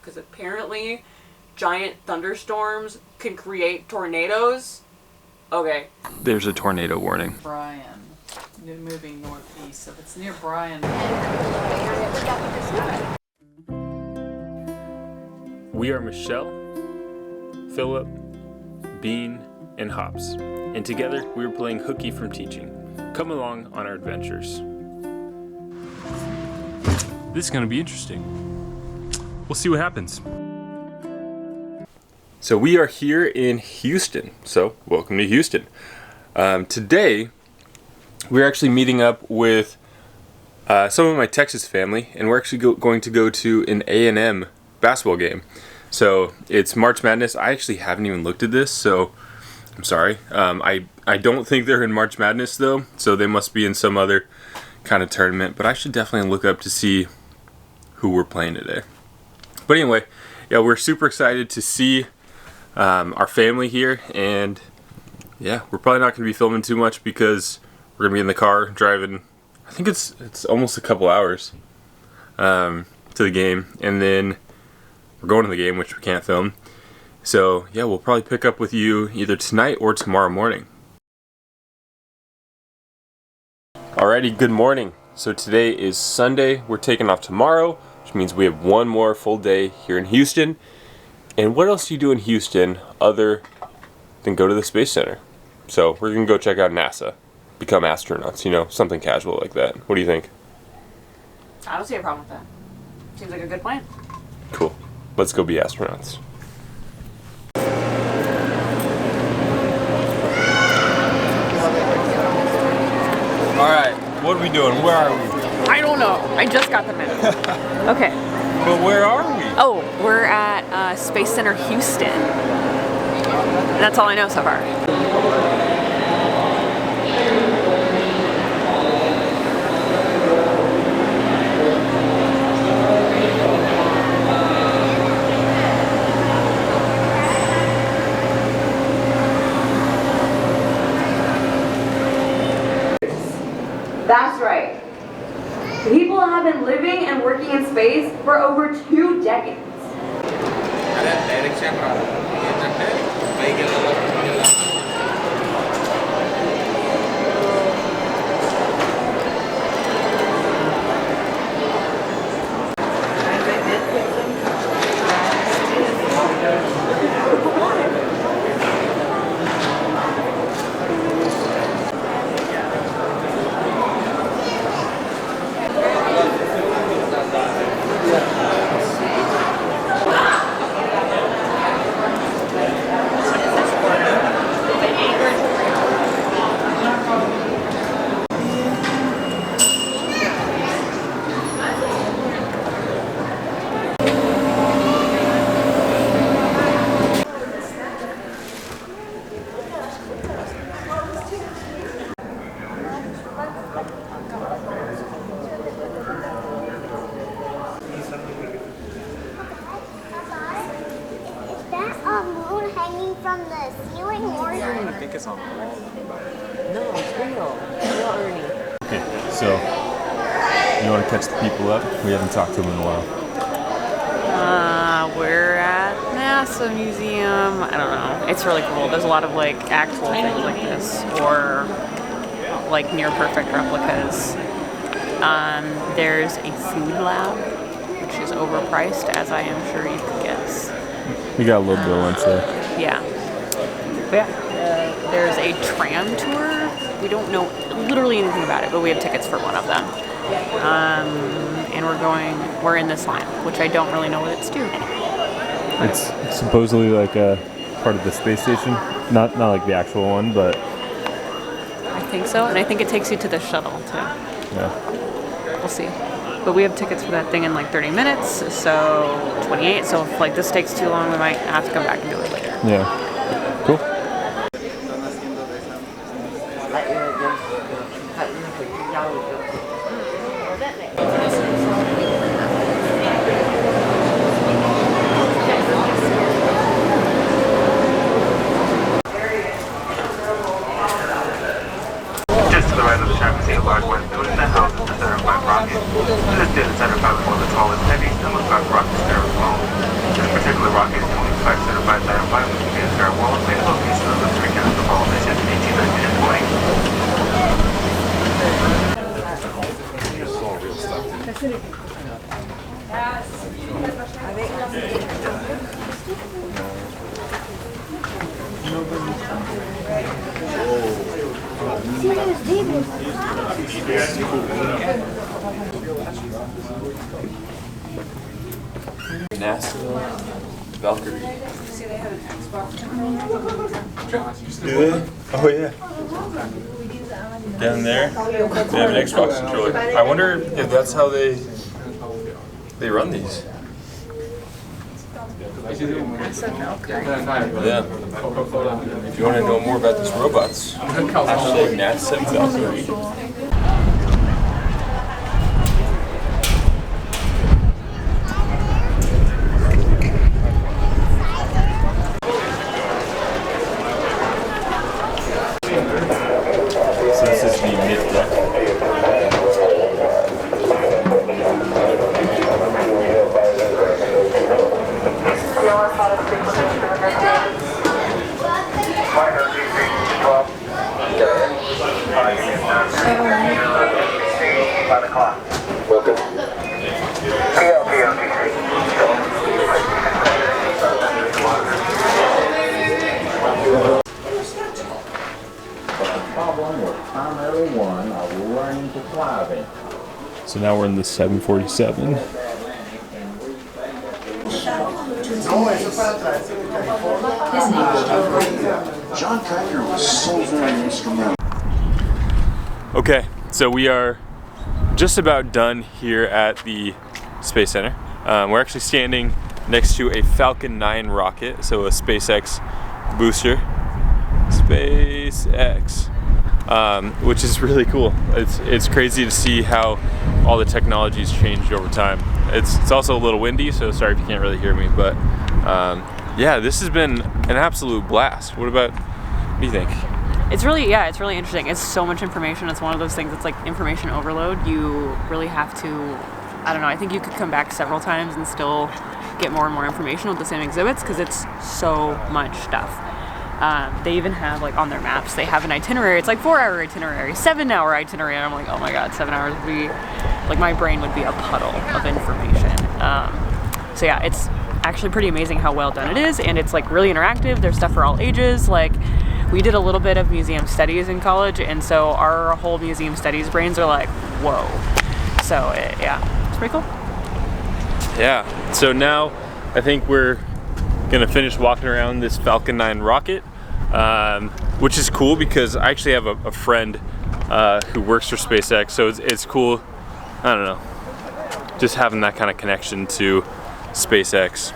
Because apparently giant thunderstorms can create tornadoes. Okay. There's a tornado warning. Bryan. Moving northeast, so if it's near Bryan. We are Michelle, Phillip, Bean, and Hops, and together we are playing Hooky from Teaching. Come along on our adventures. This is going to be interesting. We'll see what happens. So we are here in Houston, so welcome to Houston. Today, we're actually meeting up with some of my Texas family, and we're actually going to go to an A&M basketball game. So it's March Madness. I actually haven't even looked at this, so I'm sorry. I don't think they're in March Madness though, so they must be in some other kind of tournament. But I should definitely look up to see who we're playing today. But anyway, yeah, we're super excited to see our family here, and yeah, we're probably not going to be filming too much because we're gonna be in the car driving. I think it's almost a couple hours to the game, and then we're going to the game, which we can't film. So yeah, we'll probably pick up with you either tonight or tomorrow morning. Alrighty, good morning. So today is Sunday. We're taking off tomorrow, which means we have one more full day here in Houston. And what else do you do in Houston other than go to the Space Center? So we're gonna go check out NASA. Become astronauts, you know, something casual like that. What do you think? I don't see a problem with that. Seems like a good plan. Cool. Let's go be astronauts. Alright, what are we doing? Where are we? I don't know. I just got the minute. Okay. But where are we? Oh, we're at Space Center Houston. And that's all I know so far. That's right. People have been living and working in space for over 2 decades. From the ceiling or I think it's on the wall. No, it's real. Real Ernie. Okay, so you want to catch the people up? We haven't talked to them in a while. We're at NASA Museum. I don't know. It's really cool. There's a lot of like actual things like this, or like near perfect replicas. There's a food lab, which is overpriced, as I am sure you can guess. We got a little bit of lunch there. Yeah. But yeah, there's a tram tour. We don't know literally anything about it, but we have tickets for one of them. And we're in this line, which I don't really know what it's to. It's supposedly like a part of the space station. Not like the actual one, but I think so, and I think it takes you to the shuttle too. yeah. We'll see. But we have tickets for that thing in like 30 minutes, so 28. So if like this takes too long, we might have to come back and do it later. Yeah. Cool. Just to the right of the tram, see a large white building that houses the rocket. This is certified for the tallest, heaviest, and most powerful rocket styrofoam. This particular rocket is the only flight certified styrofoam which contains styrofoam made of a piece of the three cans of all missions in 18, 19, and 20. NASA, Valkyrie. See, they have an Xbox controller. Do they? Oh yeah. Down there, they have an Xbox controller. I wonder if that's how they run these. Yeah. If you want to know more about these robots, hashtag NASA Valkyrie. So this is the mid deck. So now we're in the 747. John Tracker was so very instrumental. Okay, so we are just about done here at the Space Center. We're actually standing next to a Falcon 9 rocket, so a SpaceX booster. SpaceX. Which is really cool. It's crazy to see how all the technology's changed over time. It's also a little windy, so sorry if you can't really hear me, but yeah, this has been an absolute blast. What do you think? It's really interesting. It's so much information. It's one of those things that's like information overload. You really have to, I don't know, I think you could come back several times and still get more and more information with the same exhibits because it's so much stuff. They even have, like, on their maps, they have an itinerary. It's like 4-hour itinerary, 7-hour itinerary. And I'm like, oh my god, 7 hours would be, like, my brain would be a puddle of information. So yeah, it's actually pretty amazing how well done it is, and it's like really interactive. There's stuff for all ages. Like, we did a little bit of museum studies in college, and so our whole museum studies brains are like, whoa. So yeah, it's pretty cool. Yeah, so now I think we're gonna finish walking around this Falcon 9 rocket, which is cool because I actually have a friend who works for SpaceX, so it's cool, I don't know, just having that kind of connection to SpaceX.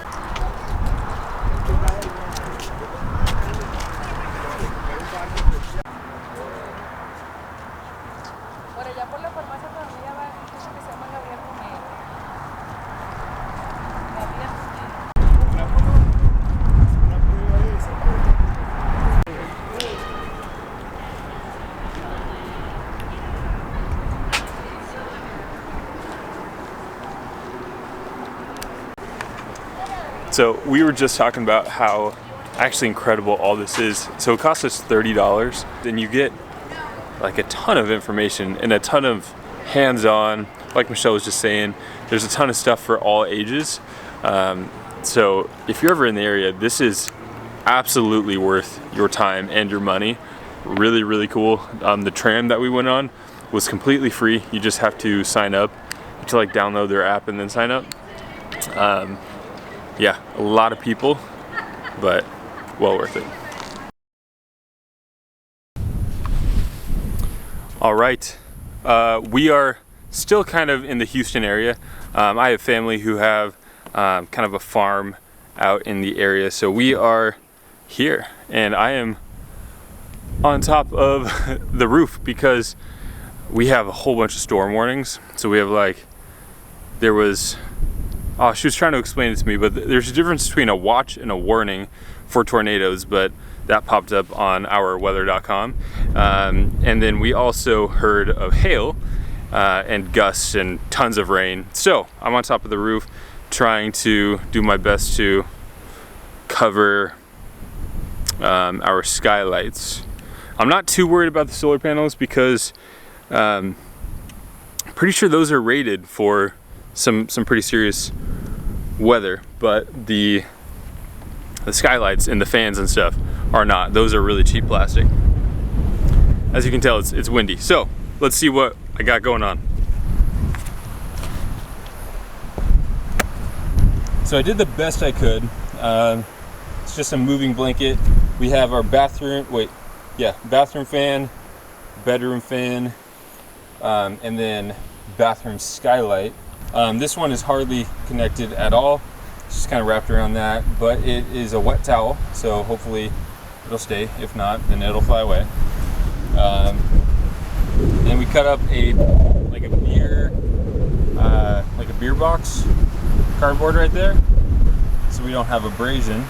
So we were just talking about how actually incredible all this is. So it costs us $30, and you get like a ton of information and a ton of hands-on, like Michelle was just saying, there's a ton of stuff for all ages. So if you're ever in the area, this is absolutely worth your time and your money. Really, really cool. The tram that we went on was completely free. You just have to sign up. You have to like download their app and then sign up. Yeah, a lot of people, but well worth it. All right, we are still kind of in the Houston area. I have family who have kind of a farm out in the area, so we are here, and I am on top of the roof because we have a whole bunch of storm warnings. So we have like, there was, oh, she was trying to explain it to me, but there's a difference between a watch and a warning for tornadoes, but that popped up on our weather.com. And then we also heard of hail, and gusts and tons of rain. So I'm on top of the roof trying to do my best to cover our skylights. I'm not too worried about the solar panels because pretty sure those are rated for some pretty serious weather, but the skylights and the fans and stuff are not. Those are really cheap plastic. As you can tell, it's windy. So let's see what I got going on. So I did the best I could. It's just a moving blanket. We have our bathroom fan, bedroom fan, and then bathroom skylight. This one is hardly connected at all. It's just kind of wrapped around that, but it is a wet towel, so hopefully it'll stay. If not, then it'll fly away. And we cut up a beer box cardboard right there, so we don't have abrasion.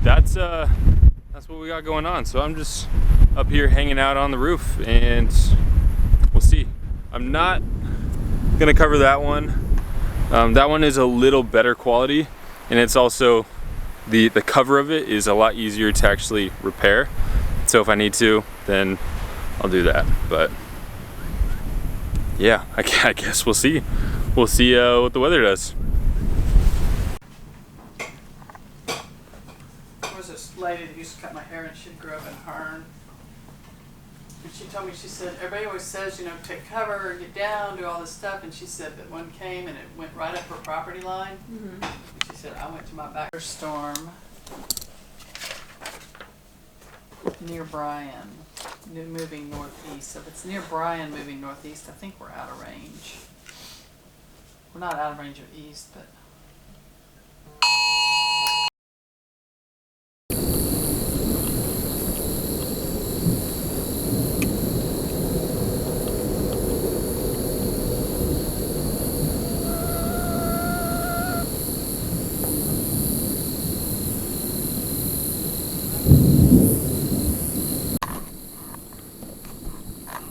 That's what we got going on. So I'm just up here hanging out on the roof, and we'll see. I'm not gonna cover that one. That one is a little better quality, and it's also the cover of it is a lot easier to actually repair. So if I need to, then I'll do that. But yeah, I guess we'll see. We'll see what the weather does. There was this lady that used to cut my hair, and she grew up in Hearn. And she told me, she said, everybody always says, you know, take cover, get down, do all this stuff. And she said that one came and it went right up her property line. Mm-hmm. She said, I went to my back storm near Bryan, moving northeast. So if it's near Bryan moving northeast, I think we're out of range. We're not out of range of east, but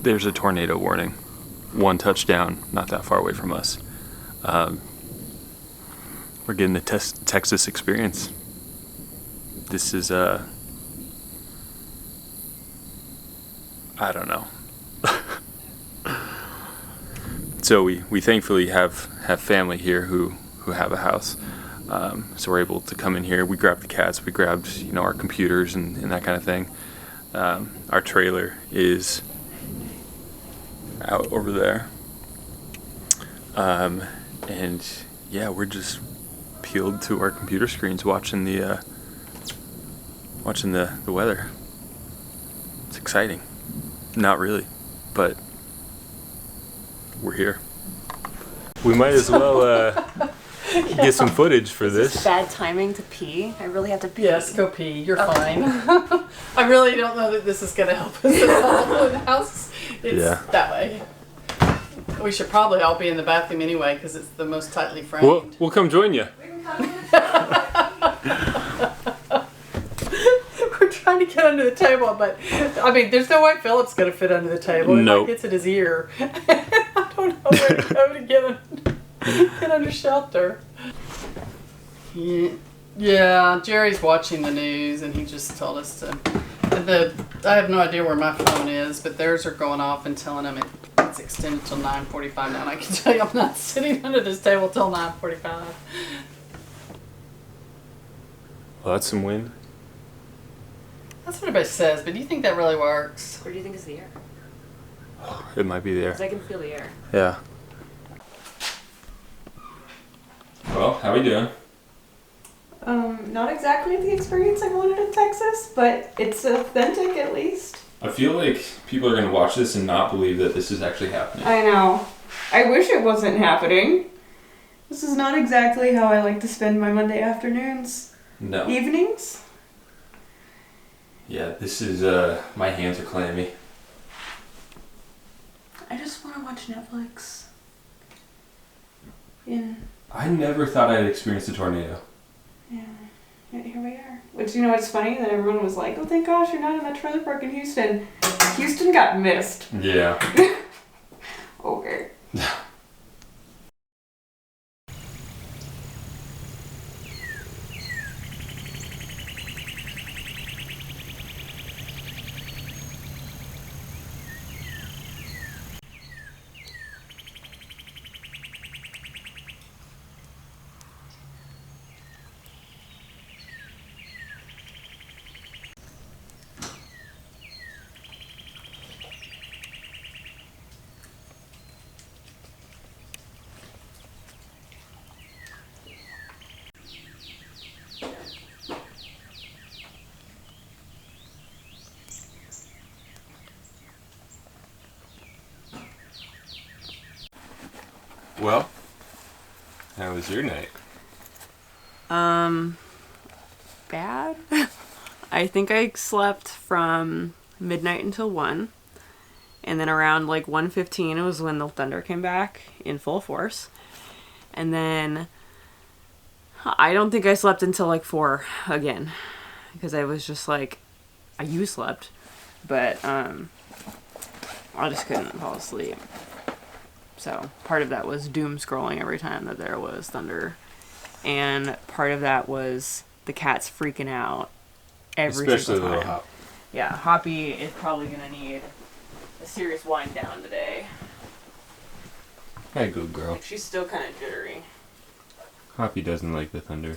There's a tornado warning. One touchdown, not that far away from us. We're getting the Texas experience. This is I don't know. So we thankfully have family here who have a house. So we're able to come in here. We grabbed the cats. We grabbed our computers and that kind of thing. Our trailer is out over there, and yeah, we're just peeled to our computer screens watching the weather. It's exciting. Not really, but we're here. We might as well get some footage for this. Bad timing to pee. I really have to pee. yes, go pee. You're fine. I really don't know that this is going to help us at all in the house. It's that way. We should probably all be in the bathroom anyway because it's the most tightly framed. We'll come join you. We're trying to get under the table, but I mean, there's no way Phillip's going to fit under the table. Nope. It gets at his ear. I don't know where to go to get under shelter. Yeah, Jerry's watching the news, and he just told us to. I have no idea where my phone is, but theirs are going off and telling them it's extended till 9:45 now. And I can tell you, I'm not sitting under this table till 9:45. Well, that's some wind. That's what everybody says, but do you think that really works? Where do you think is the air? It might be there. Because I can feel the air. Yeah. Well, how we doing? Not exactly the experience I wanted in Texas, but it's authentic at least. I feel like people are going to watch this and not believe that this is actually happening. I know. I wish it wasn't happening. This is not exactly how I like to spend my Monday afternoons. No. Evenings. Yeah, this is, my hands are clammy. I just want to watch Netflix. Yeah. I never thought I'd experience a tornado. Yeah. And here we are. Which, you know what's funny? That everyone was like, oh, thank gosh, you're not in that trailer park in Houston. Houston got missed. Yeah. Okay. Well, how was your night? Bad. I think I slept from midnight until 1. And then around like 1:15 it was when the thunder came back in full force. And then I don't think I slept until like 4 again. Because I was just like, you slept. But I just couldn't fall asleep. So part of that was doom scrolling every time that there was thunder. And part of that was the cats freaking out every Especially single time. little Hop. Yeah, Hoppy is probably going to need a serious wind down today. Hey, good girl. Like, she's still kind of jittery. Hoppy doesn't like the thunder.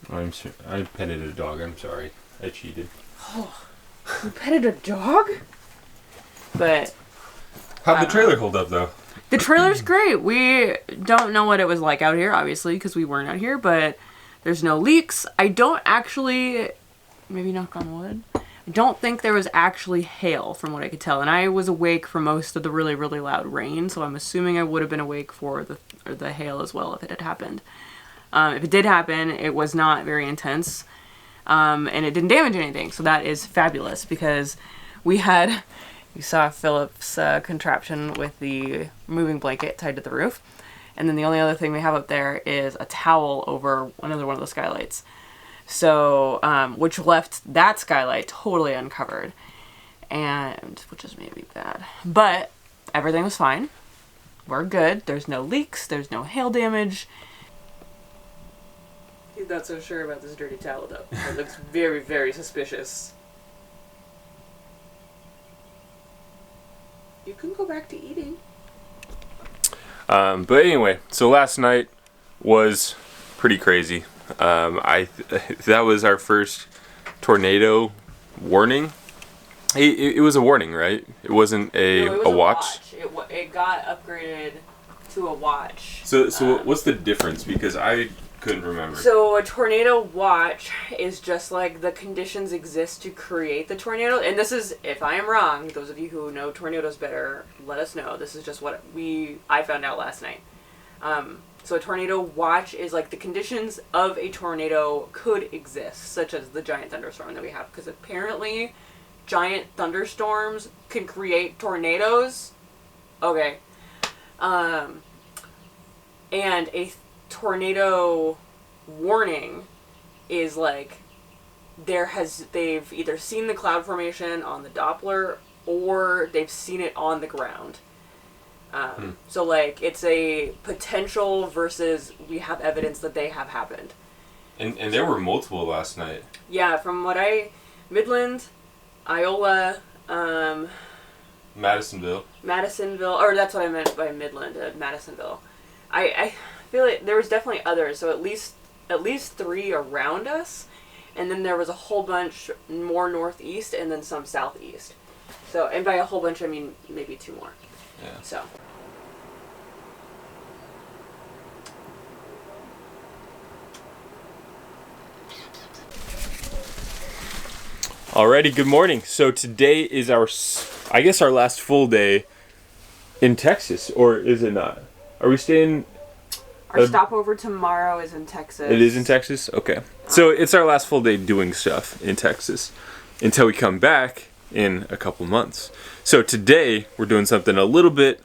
I'm sure. I petted a dog. I'm sorry. I cheated. Oh, you petted a dog? But How'd the trailer hold up, though? the trailer's great. We don't know what it was like out here, obviously, because we weren't out here, but there's no leaks. I don't actually, maybe knock on wood, I don't think there was actually hail from what I could tell. And I was awake for most of the really, really loud rain, so I'm assuming I would have been awake for the hail as well if it had happened. If it did happen, it was not very intense, and it didn't damage anything, so that is fabulous, because we had, you saw Phillip's contraption with the moving blanket tied to the roof, and then the only other thing we have up there is a towel over another one of the skylights, so which left that skylight totally uncovered, and which is maybe bad, but everything was fine. We're good. There's no leaks, there's no hail damage. He's not so sure about this dirty towel, though. It looks very, very suspicious. You can go back to eating. But anyway, so last night was pretty crazy. That was our first tornado warning. It was a warning, right? It wasn't No, it was a watch. It got upgraded to a watch. So what's the difference? Because I couldn't remember. So a tornado watch is just like the conditions exist to create the tornado. And this is, if I am wrong, those of you who know tornadoes better, let us know. This is just what I found out last night. So a tornado watch is like the conditions of a tornado could exist, such as the giant thunderstorm that we have. Because apparently giant thunderstorms can create tornadoes. Okay. And a tornado warning is like they've either seen the cloud formation on the Doppler or they've seen it on the ground. So like it's a potential versus we have evidence that they have happened. And there were multiple last night. Yeah, from what Midland, Iola, Madisonville, or that's what I meant by Midland, Madisonville. I feel like there was definitely others, so at least 3 around us, and then there was a whole bunch more northeast and then some southeast. So, and by a whole bunch I mean maybe 2 more. Yeah. So. Alrighty, good morning. So today is our last full day in Texas, or is it not? Are we staying? Our stopover tomorrow is in Texas. It is in Texas? Okay. So it's our last full day doing stuff in Texas until we come back in a couple months. So today we're doing something a little bit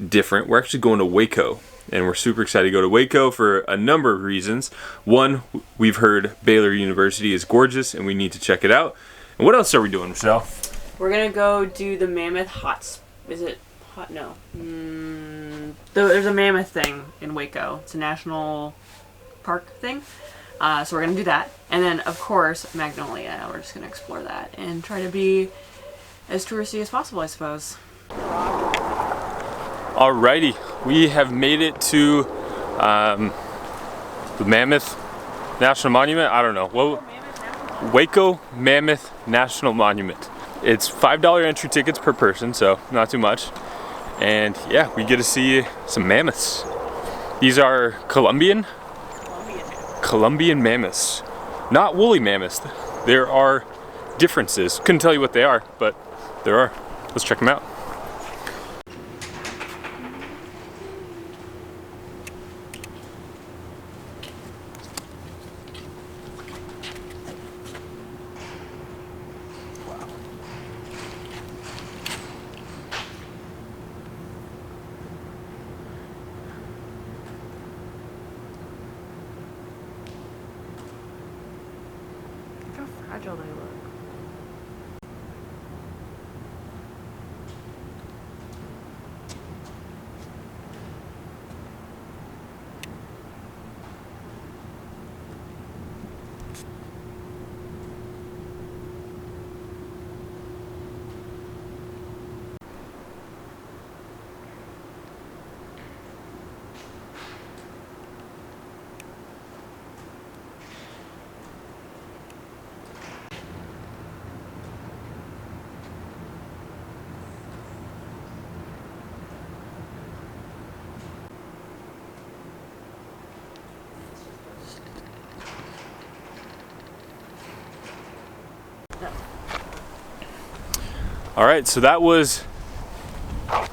different. We're actually going to Waco. and we're super excited to go to Waco for a number of reasons. One, we've heard Baylor University is gorgeous and we need to check it out. And what else are we doing, Michelle? We're gonna go do the Mammoth is it hot? No. There's a Mammoth thing in Waco. It's a national park thing. So we're gonna do that. And then of course, Magnolia. We're just gonna explore that and try to be as touristy as possible, I suppose. Alrighty, we have made it to the Mammoth National Monument. I don't know. Waco Mammoth National Monument. It's $5 entry tickets per person, so not too much. And yeah, we get to see some mammoths. These are Colombian mammoths, not woolly mammoths. There are differences. Couldn't tell you what they are, but there are. Let's check them out. How fragile they look. All right, so that was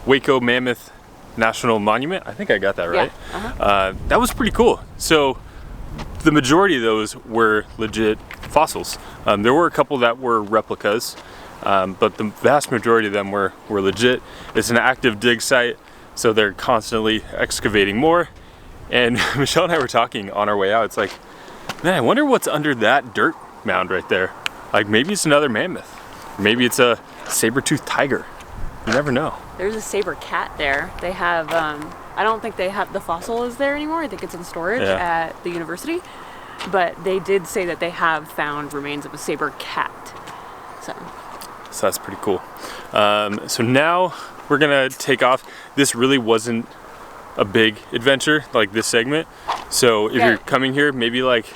Waco Mammoth National Monument. I think I got that right. Yeah. That was pretty cool. So the majority of those were legit fossils. There were a couple that were replicas, but the vast majority of them were legit. It's an active dig site, so they're constantly excavating more. And Michelle and I were talking on our way out. It's like, man, I wonder what's under that dirt mound right there. Like maybe it's another mammoth. Maybe it's a saber-toothed tiger. You never know. There's a saber cat there. They have, I don't think they have, the fossil is there anymore. I think it's in storage at the university. But they did say that they have found remains of a saber cat. So that's pretty cool. So now we're gonna take off. This really wasn't a big adventure, like this segment. So if you're coming here, maybe like,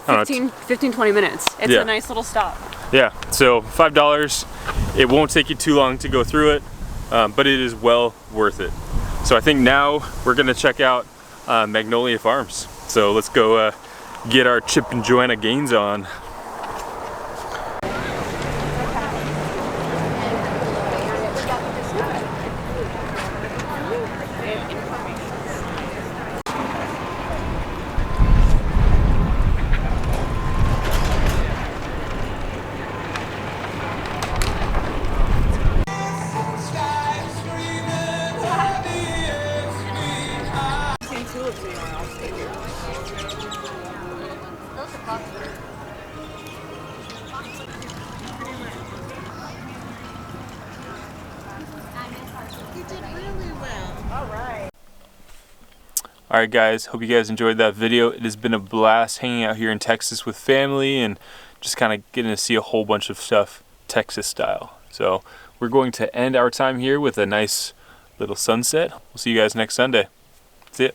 I don't know, 15, 20 minutes. It's a nice little stop. Yeah, so $5. It won't take you too long to go through it, but it is well worth it. So I think now we're gonna check out Magnolia Farms. So let's go get our Chip and Joanna Gaines on. Alright guys, hope you guys enjoyed that video. It has been a blast hanging out here in Texas with family and just kind of getting to see a whole bunch of stuff Texas style. So we're going to end our time here with a nice little sunset. We'll see you guys next Sunday. See ya.